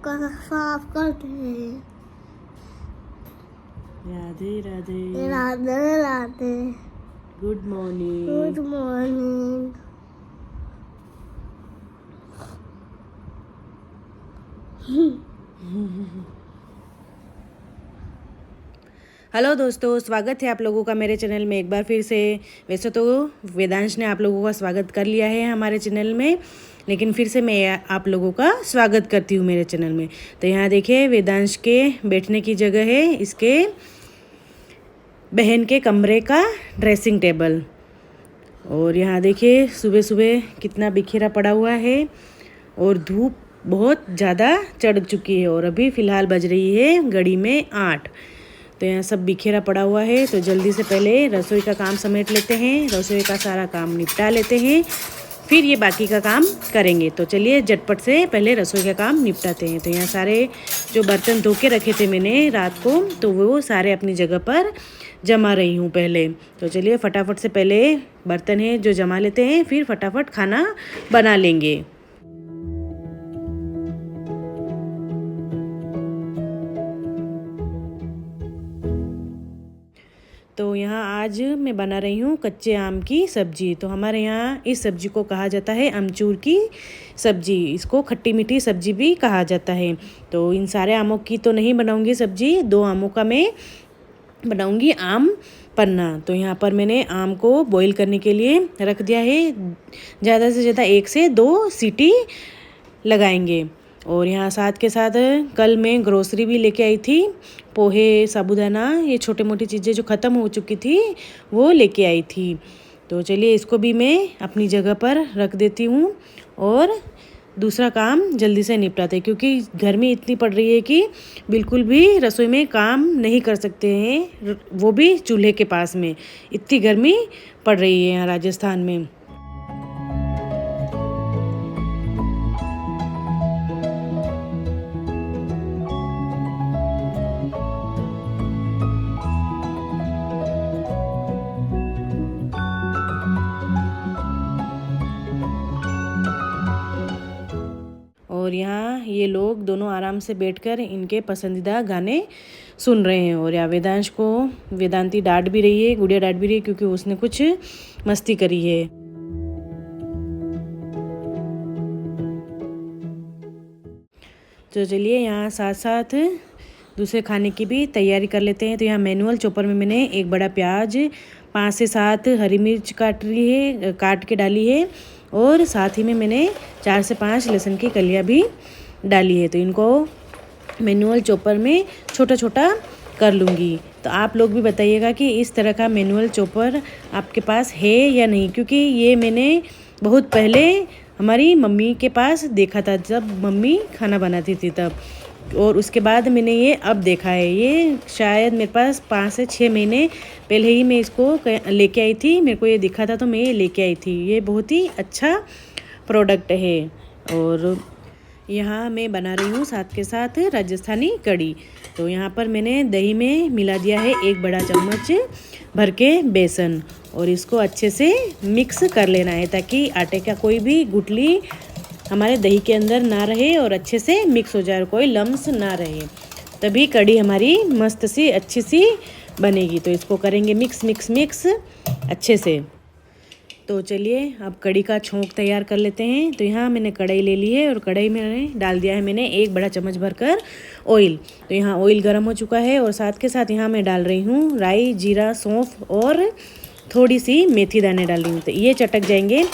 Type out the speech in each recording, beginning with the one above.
साफ करते हैं। Radhe Radhe. Radhe Radhe. Good morning. Good morning. Hello दोस्तों, स्वागत है आप लोगों का मेरे चैनल में एक बार फिर से। वैसे तो वेदांश ने आप लोगों का स्वागत कर लिया है हमारे चैनल में, लेकिन फिर से मैं आप लोगों का स्वागत करती हूँ मेरे चैनल में। तो यहाँ देखिए, वेदांश के बैठने की जगह है, इसके बहन के कमरे का ड्रेसिंग टेबल। और यहाँ देखिए सुबह सुबह कितना बिखेरा पड़ा हुआ है और धूप बहुत ज़्यादा चढ़ चुकी है और अभी फ़िलहाल बज रही है घड़ी में 8। तो यहाँ सब बिखेरा पड़ा हुआ है, तो जल्दी से पहले रसोई का काम समेट लेते हैं, रसोई का सारा काम निपटा लेते हैं, फिर ये बाकी का काम करेंगे। तो चलिए झटपट से पहले रसोई का काम निपटाते हैं। तो यहाँ सारे जो बर्तन धो के रखे थे मैंने रात को, तो वो सारे अपनी जगह पर जमा रही हूँ पहले। तो चलिए फटाफट से पहले बर्तन है जो जमा लेते हैं, फिर फटाफट खाना बना लेंगे। तो यहाँ आज मैं बना रही हूँ कच्चे आम की सब्जी। तो हमारे यहाँ इस सब्जी को कहा जाता है अमचूर की सब्जी, इसको खट्टी मीठी सब्जी भी कहा जाता है। तो इन सारे आमों की तो नहीं बनाऊँगी सब्जी, 2 आमों का मैं बनाऊँगी आम पन्ना। तो यहाँ पर मैंने आम को बॉईल करने के लिए रख दिया है, ज़्यादा से ज़्यादा 1 से 2 सीटी लगाएंगे। और यहाँ साथ के साथ कल मैं ग्रोसरी भी लेके आई थी, पोहे, साबूदाना, ये छोटे मोटी चीज़ें जो ख़त्म हो चुकी थी वो लेके आई थी। तो चलिए इसको भी मैं अपनी जगह पर रख देती हूँ और दूसरा काम जल्दी से निपटाते हैं, क्योंकि गर्मी इतनी पड़ रही है कि बिल्कुल भी रसोई में काम नहीं कर सकते हैं, वो भी चूल्हे के पास में। इतनी गर्मी पड़ रही है यहाँ राजस्थान में। और यहाँ ये लोग दोनों आराम से बैठकर इनके पसंदीदा गाने सुन रहे हैं। और यहाँ वेदांश को वेदांती डांट भी रही है, गुड़िया डांट भी रही है, क्योंकि उसने कुछ मस्ती करी है। तो चलिए यहाँ साथ साथ दूसरे खाने की भी तैयारी कर लेते हैं। तो यहाँ मैनुअल चॉपर में मैंने एक बड़ा प्याज, 5 से 7 हरी मिर्च काट के डाली है, और साथ ही में मैंने 4 से 5 लहसुन की कलियाँ भी डाली है। तो इनको मैनुअल चॉपर में छोटा छोटा कर लूँगी। तो आप लोग भी बताइएगा कि इस तरह का मैनुअल चॉपर आपके पास है या नहीं, क्योंकि ये मैंने बहुत पहले हमारी मम्मी के पास देखा था, जब मम्मी खाना बनाती थी तब, और उसके बाद मैंने ये अब देखा है। ये शायद मेरे पास 5 से 6 महीने पहले ही मैं इसको लेके आई थी, मेरे को ये दिखा था तो मैं ये लेके आई थी। ये बहुत ही अच्छा प्रोडक्ट है। और यहाँ मैं बना रही हूँ साथ के साथ राजस्थानी कढ़ी। तो यहाँ पर मैंने दही में मिला दिया है 1 बड़ा चम्मच भर के बेसन, और इसको अच्छे से मिक्स कर लेना है, ताकि आटे का कोई भी गुठली हमारे दही के अंदर ना रहे और अच्छे से मिक्स हो जाए और कोई लम्स ना रहे, तभी कढ़ी हमारी मस्त सी अच्छी सी बनेगी। तो इसको करेंगे मिक्स अच्छे से। तो चलिए अब कढ़ी का छोंक तैयार कर लेते हैं। तो यहाँ मैंने कढ़ाई ले ली है और कढ़ाई में डाल दिया है मैंने 1 बड़ा चम्मच भरकर ऑयल। तो यहाँ ऑयल गर्म हो चुका है, और साथ के साथ यहाँ मैं डाल रही हूँ राई, जीरा, सौंफ और थोड़ी सी मेथी दाने डाल रही हूँ। तो ये चटक जाएंगे।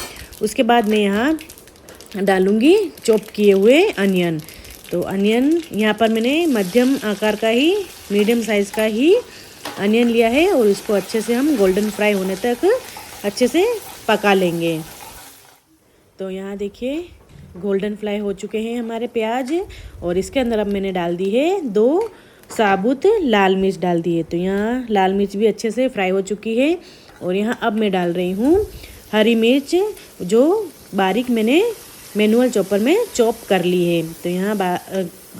उसके बाद मैं यहाँ डालूँगी चॉप किए हुए अनियन। तो अनियन यहाँ पर मैंने मध्यम आकार का ही, मीडियम साइज़ का ही अनियन लिया है, और इसको अच्छे से हम गोल्डन फ्राई होने तक अच्छे से पका लेंगे। तो यहाँ देखिए गोल्डन फ्राई हो चुके हैं हमारे प्याज, और इसके अंदर अब मैंने डाल दी है 2 साबुत लाल मिर्च डाल दी है। तो यहाँ लाल मिर्च भी अच्छे से फ्राई हो चुकी है, और यहाँ अब मैं डाल रही हूँ हरी मिर्च, जो बारीक मैंने मैनुअल चॉपर में चॉप कर ली है। तो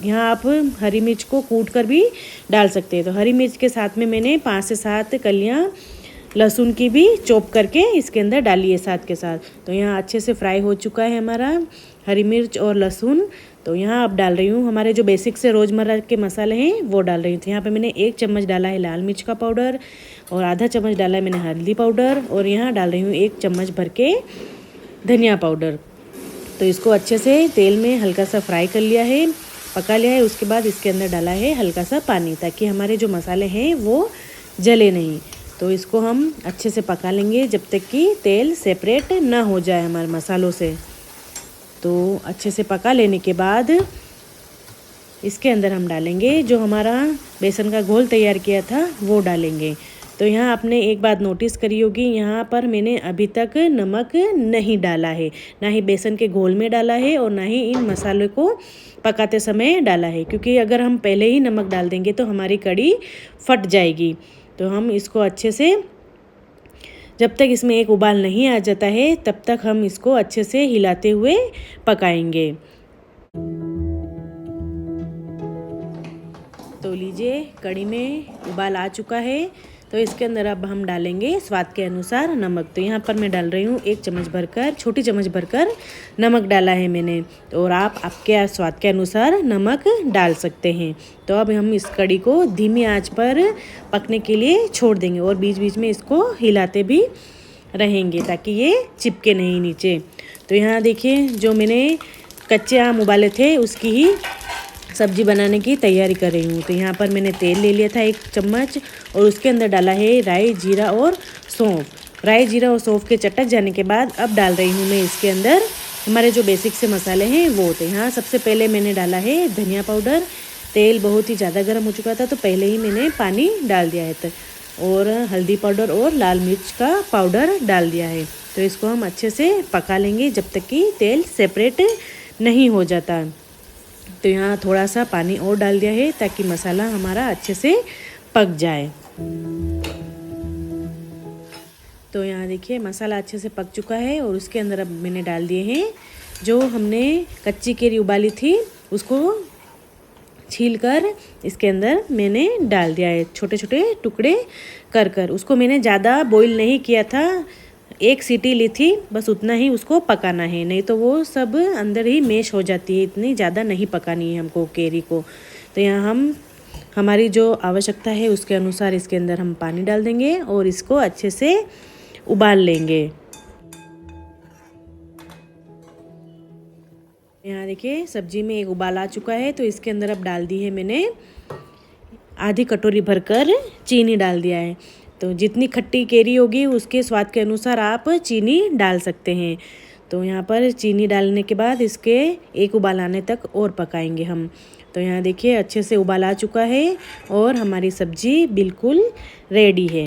यहाँ आप हरी मिर्च को कूट कर भी डाल सकते हैं। तो हरी मिर्च के साथ में मैंने 5 से 7 कलियाँ लहसुन की भी चॉप करके इसके अंदर डालिए साथ के साथ। तो यहाँ अच्छे से फ्राई हो चुका है हमारा हरी मिर्च और लहसुन। तो यहाँ अब डाल रही हूँ हमारे जो बेसिक से रोज़मर्रा के मसाले हैं वो डाल रही हूँ। तो यहाँ पे मैंने 1 चम्मच डाला है लाल मिर्च का पाउडर और आधा चम्मच डाला है मैंने हल्दी पाउडर और यहाँ डाल रही हूँ 1 चम्मच भर के धनिया पाउडर। तो इसको अच्छे से तेल में हल्का सा फ्राई कर लिया है, पका लिया है। उसके बाद इसके अंदर डाला है हल्का सा पानी ताकि हमारे जो मसाले हैं वो जले नहीं। तो इसको हम अच्छे से पका लेंगे जब तक कि तेल सेपरेट ना हो जाए हमारे मसालों से। तो अच्छे से पका लेने के बाद इसके अंदर हम डालेंगे जो हमारा बेसन का घोल तैयार किया था वो डालेंगे। तो यहाँ आपने एक बात नोटिस करी होगी, यहाँ पर मैंने अभी तक नमक नहीं डाला है, ना ही बेसन के घोल में डाला है और ना ही इन मसालों को पकाते समय डाला है, क्योंकि अगर हम पहले ही नमक डाल देंगे तो हमारी कढ़ी फट जाएगी। तो हम इसको अच्छे से जब तक इसमें एक उबाल नहीं आ जाता है तब तक हम इसको अच्छे से हिलाते हुए पकाएंगे। तो लीजिए कढ़ी में उबाल आ चुका है। तो इसके अंदर अब हम डालेंगे स्वाद के अनुसार नमक। तो यहाँ पर मैं डाल रही हूँ 1 चम्मच भरकर, छोटी चम्मच भरकर नमक डाला है मैंने। तो और आप आपके स्वाद के अनुसार नमक डाल सकते हैं। तो अब हम इस कढ़ी को धीमी आंच पर पकने के लिए छोड़ देंगे और बीच बीच में इसको हिलाते भी रहेंगे ताकि ये चिपके नहीं नीचे। तो यहाँ देखिए जो मैंने कच्चे आम उबाले थे उसकी ही सब्जी बनाने की तैयारी कर रही हूँ। तो यहाँ पर मैंने तेल ले लिया था 1 चम्मच और उसके अंदर डाला है राई, जीरा और सौंफ। राई, जीरा और सौंफ के चटक जाने के बाद अब डाल रही हूँ मैं इसके अंदर हमारे जो बेसिक से मसाले हैं वो। तो यहाँ सबसे पहले मैंने डाला है धनिया पाउडर। तेल बहुत ही ज़्यादा गर्म हो चुका था तो पहले ही मैंने पानी डाल दिया है और हल्दी पाउडर और लाल मिर्च का पाउडर डाल दिया है। तो इसको हम अच्छे से पका लेंगे जब तक कि तेल सेपरेट नहीं हो जाता। तो यहाँ थोड़ा सा पानी और डाल दिया है ताकि मसाला हमारा अच्छे से पक जाए। तो यहाँ देखिए मसाला अच्छे से पक चुका है और उसके अंदर अब मैंने डाल दिए हैं जो हमने कच्ची केरी उबाली थी उसको छीलकर इसके अंदर मैंने डाल दिया है छोटे छोटे टुकड़े कर कर। उसको मैंने ज़्यादा बॉईल नहीं किया था, 1 सीटी ली थी, बस उतना ही उसको पकाना है, नहीं तो वो सब अंदर ही मैश हो जाती है। इतनी ज़्यादा नहीं पकानी है हमको केरी को। तो यहाँ हम हमारी जो आवश्यकता है उसके अनुसार इसके अंदर हम पानी डाल देंगे और इसको अच्छे से उबाल लेंगे। यहाँ देखिए सब्जी में एक उबाल आ चुका है तो इसके अंदर अब डाल दी है मैंने आधी कटोरी भरकर चीनी डाल दिया है। तो जितनी खट्टी केरी होगी उसके स्वाद के अनुसार आप चीनी डाल सकते हैं। तो यहाँ पर चीनी डालने के बाद इसके एक उबाल आने तक और पकाएंगे हम। तो यहाँ देखिए अच्छे से उबाल आ चुका है और हमारी सब्जी बिल्कुल रेडी है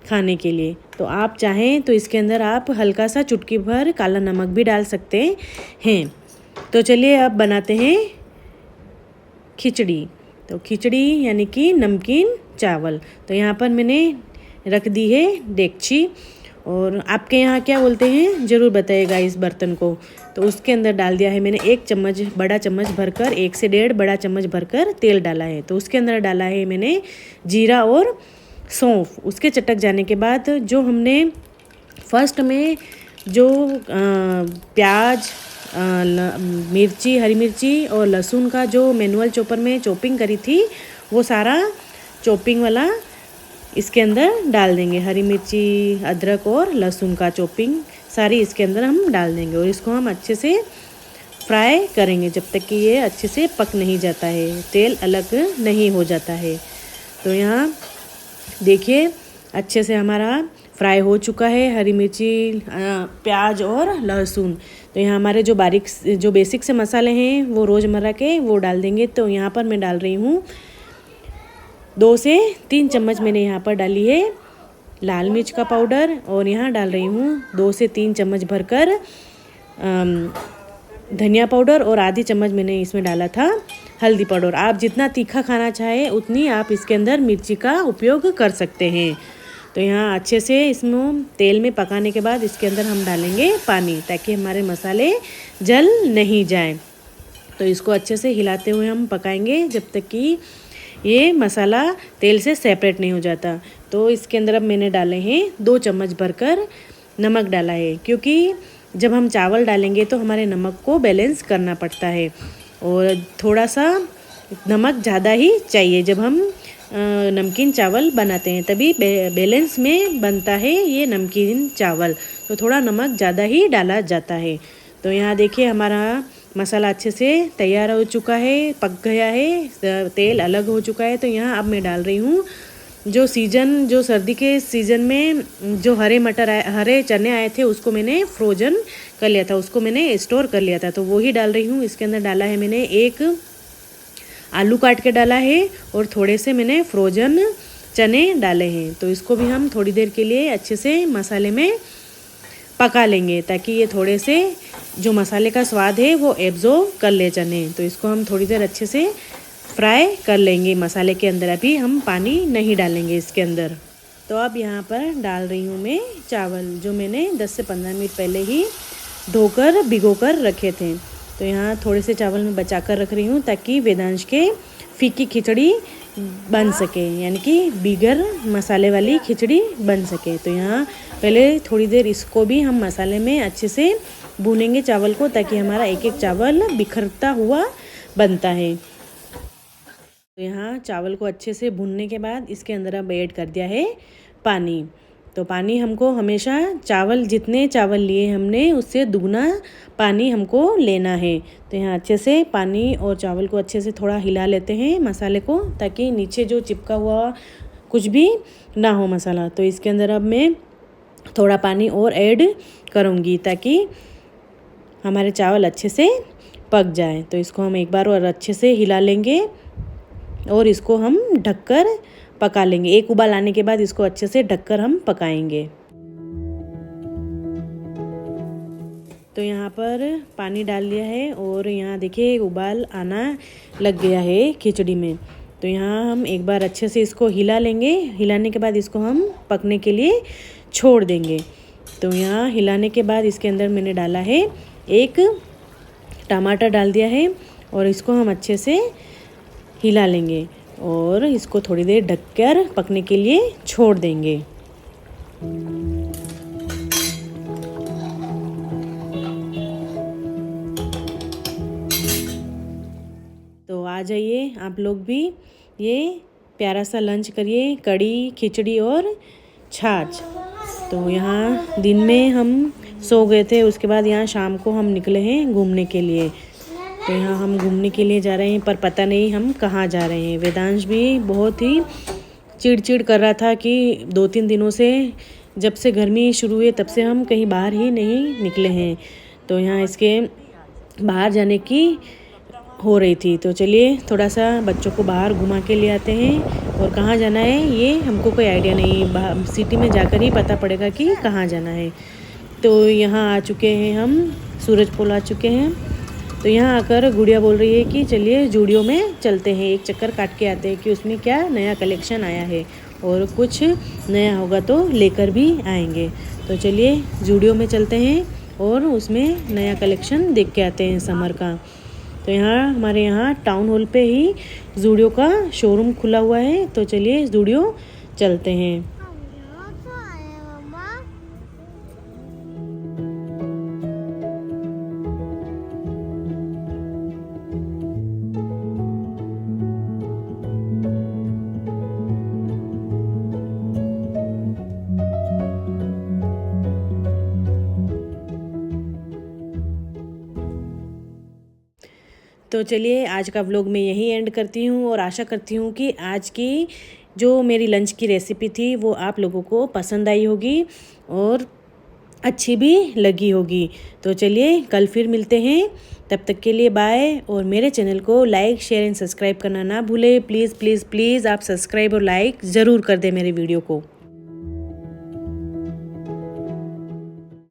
खाने के लिए। तो आप चाहें तो इसके अंदर आप हल्का सा चुटकी भर काला नमक भी डाल सकते हैं। तो चलिए अब बनाते हैं खिचड़ी। तो खिचड़ी यानी कि नमकीन चावल। तो यहाँ पर मैंने रख दी है डेगची और आपके यहाँ क्या बोलते हैं ज़रूर बताइएगा इस बर्तन को। तो उसके अंदर डाल दिया है मैंने 1 चम्मच बड़ा चम्मच भरकर, 1 से 1.5 बड़ा चम्मच भरकर तेल डाला है। तो उसके अंदर डाला है मैंने जीरा और सौंफ। उसके चटक जाने के बाद जो हमने फर्स्ट में जो प्याज, मिर्ची, हरी मिर्ची और लहसुन का जो मैनुअल चॉपर में चॉपिंग करी थी वो सारा चॉपिंग वाला इसके अंदर डाल देंगे। हरी मिर्ची, अदरक और लहसुन का चॉपिंग सारी इसके अंदर हम डाल देंगे और इसको हम अच्छे से फ्राई करेंगे जब तक कि ये अच्छे से पक नहीं जाता है, तेल अलग नहीं हो जाता है। तो यहाँ देखिए अच्छे से हमारा फ्राई हो चुका है हरी मिर्ची, प्याज और लहसुन। तो यहाँ हमारे जो बेसिक से मसाले हैं वो रोज़मर्रा के वो डाल देंगे। तो यहाँ पर मैं डाल रही हूँ 2 से 3 चम्मच मैंने यहाँ पर डाली है लाल मिर्च का पाउडर और यहाँ डाल रही हूँ 2 से 3 चम्मच भरकर धनिया पाउडर और आधी चम्मच मैंने इसमें डाला था हल्दी पाउडर। आप जितना तीखा खाना चाहें उतनी आप इसके अंदर मिर्ची का उपयोग कर सकते हैं। तो यहाँ अच्छे से इसमें तेल में पकाने के बाद इसके अंदर हम डालेंगे पानी ताकि हमारे मसाले जल नहीं जाएं। तो इसको अच्छे से हिलाते हुए हम पकाएंगे जब तक कि ये मसाला तेल से सेपरेट नहीं हो जाता। तो इसके अंदर अब मैंने डाले हैं 2 चम्मच भरकर नमक डाला है, क्योंकि जब हम चावल डालेंगे तो हमारे नमक को बैलेंस करना पड़ता है और थोड़ा सा नमक ज़्यादा ही चाहिए। जब हम नमकीन चावल बनाते हैं तभी बैलेंस में बनता है ये नमकीन चावल, तो थोड़ा नमक ज़्यादा ही डाला जाता है। तो यहाँ देखिए हमारा मसाला अच्छे से तैयार हो चुका है, पक गया है, तेल अलग हो चुका है। तो यहाँ अब मैं डाल रही हूँ जो सर्दी के सीज़न में जो हरे चने आए थे उसको मैंने फ्रोजन कर लिया था, उसको मैंने स्टोर कर लिया था, तो वो ही डाल रही हूँ। इसके अंदर डाला है मैंने 1 आलू काट के डाला है और थोड़े से मैंने फ्रोजन चने डाले हैं। तो इसको भी हम थोड़ी देर के लिए अच्छे से मसाले में पका लेंगे ताकि ये थोड़े से जो मसाले का स्वाद है वो एब्जॉर्ब कर ले चने। तो इसको हम थोड़ी देर अच्छे से फ्राई कर लेंगे मसाले के अंदर। अभी हम पानी नहीं डालेंगे इसके अंदर। तो अब यहाँ पर डाल रही हूँ मैं चावल जो मैंने 10 से 15 मिनट पहले ही धोकर भिगोकर रखे थे। तो यहाँ थोड़े से चावल मैं बचा कर रख रही हूँ ताकि वेदांश के फीकी खिचड़ी बन सके, यानी कि बिगर मसाले वाली खिचड़ी बन सके। तो यहाँ पहले थोड़ी देर इसको भी हम मसाले में अच्छे से भूनेंगे चावल को, ताकि हमारा एक एक चावल बिखरता हुआ बनता है। तो यहाँ चावल को अच्छे से भूनने के बाद इसके अंदर अब ऐड कर दिया है पानी। तो पानी हमको हमेशा जितने चावल लिए हमने उससे दुगना पानी हमको लेना है। तो यहाँ अच्छे से पानी और चावल को अच्छे से थोड़ा हिला लेते हैं मसाले को, ताकि नीचे जो चिपका हुआ कुछ भी ना हो मसाला। तो इसके अंदर अब मैं थोड़ा पानी और ऐड करूँगी ताकि हमारे चावल अच्छे से पक जाए। तो इसको हम एक बार और अच्छे से हिला लेंगे और इसको हम ढककर पका लेंगे। 1 उबाल आने के बाद इसको अच्छे से ढककर हम पकाएंगे। तो यहाँ पर पानी डाल दिया है और यहाँ देखिए उबाल आना लग गया है खिचड़ी में। तो यहाँ हम एक बार अच्छे से इसको हिला लेंगे। हिलाने के बाद इसको हम पकने के लिए छोड़ देंगे। तो यहाँ हिलाने के बाद इसके अंदर मैंने डाला है 1 टमाटर डाल दिया है और इसको हम अच्छे से हिला लेंगे और इसको थोड़ी देर ढककर पकने के लिए छोड़ देंगे। तो आ जाइए आप लोग भी ये प्यारा सा लंच करिए, कड़ी, खिचड़ी और छाछ। तो यहाँ दिन में हम सो गए थे, उसके बाद यहाँ शाम को हम निकले हैं घूमने के लिए। तो यहाँ हम घूमने के लिए जा रहे हैं, पर पता नहीं हम कहाँ जा रहे हैं। वेदांश भी बहुत ही चिड़चिड़ कर रहा था कि 2-3 दिनों से जब से गर्मी शुरू हुई तब से हम कहीं बाहर ही नहीं निकले हैं। तो यहाँ इसके बाहर जाने की हो रही थी। तो चलिए थोड़ा सा बच्चों को बाहर घुमा के ले आते हैं। और कहाँ जाना है ये हमको कोई आइडिया नहीं, सिटी में जाकर ही पता पड़ेगा कि कहाँ जाना है। तो यहाँ आ चुके हैं हम, सूरजपोल आ चुके हैं। तो यहाँ आकर गुड़िया बोल रही है कि चलिए जूडियो में चलते हैं, एक चक्कर काट के आते हैं कि उसमें क्या नया कलेक्शन आया है और कुछ नया होगा तो लेकर भी आएंगे। तो चलिए जूडियो में चलते हैं और उसमें नया कलेक्शन देख के आते हैं समर का। तो यहाँ हमारे यहाँ टाउन हॉल पे ही जूडियो का शोरूम खुला हुआ है। तो चलिए जूडियो चलते हैं। तो चलिए आज का व्लॉग मैं यहीं एंड करती हूँ और आशा करती हूँ कि आज की जो मेरी लंच की रेसिपी थी वो आप लोगों को पसंद आई होगी और अच्छी भी लगी होगी। तो चलिए कल फिर मिलते हैं, तब तक के लिए बाय। और मेरे चैनल को लाइक, शेयर एंड सब्सक्राइब करना ना भूलें। प्लीज़ प्लीज़ प्लीज़ आप सब्सक्राइब और लाइक ज़रूर कर दें मेरे वीडियो को।